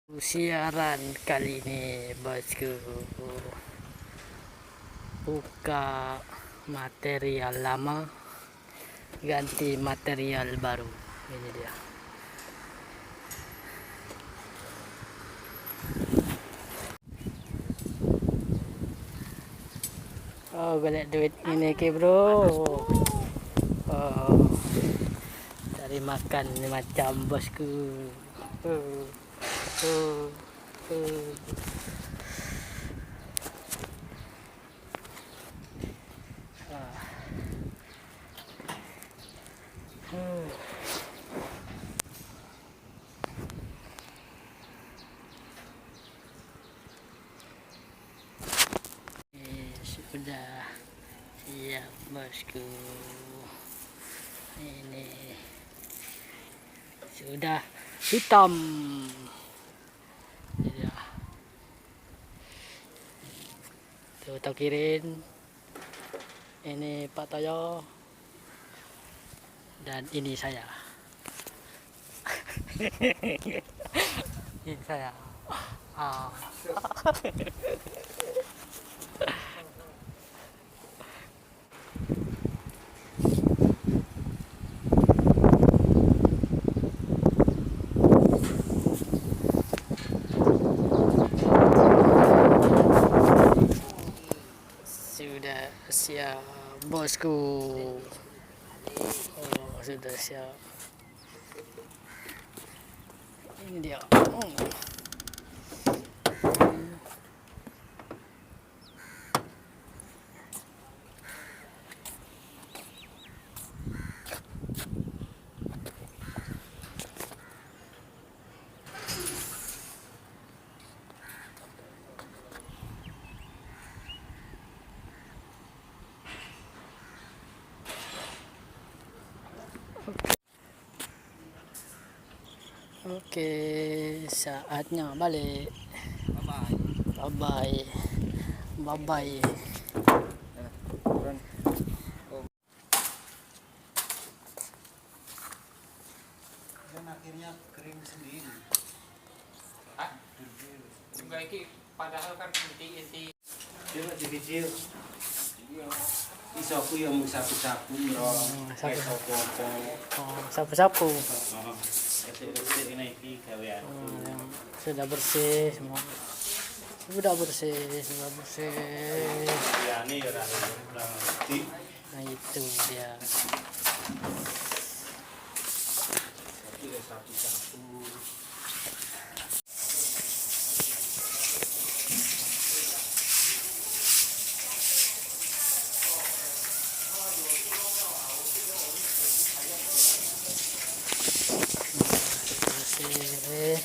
Siaran kali ini bosku, buka material lama ganti material baru. Ini dia. Oh, golek duit ini ke bro. Oh, cari makan macam bosku. Uh, uh, uh. Sudah siap bosku, ini sudah hitam ya. Tuh kirim, ini Pak Toyo dan ini saya. Ini saya. Sudah siap bosku. Oh, sudah siap. Ini dia. Oke, saatnya balik. Bye bye. Bye bye. Dan akhirnya kering sendiri. Enggak iki padahal kan inti Dia kecil-kecil. Iso aku yang mau sapu-sapu bro. Kayak apa-apa. Oh, sapu-sapu. Resik-resik ini iki gawean. Sudah bersih semua. Sudah bersih. Ya ini ya kurang ngerti. Nah itu dia. Tapi sapu-sapu. Bersih.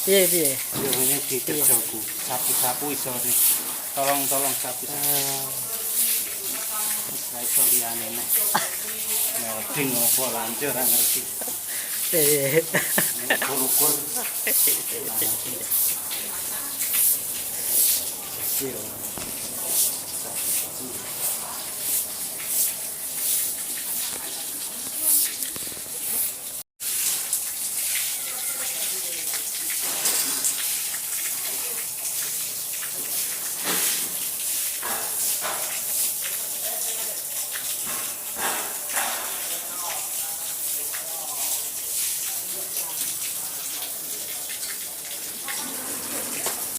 Piye. Ini di kerjaku. Sapu-sapu iso nih. Tolong sapu-sapu. Saya iso liyane nek. Welding apa lanjut ora ngerti. Ukur-ukur. Kecil.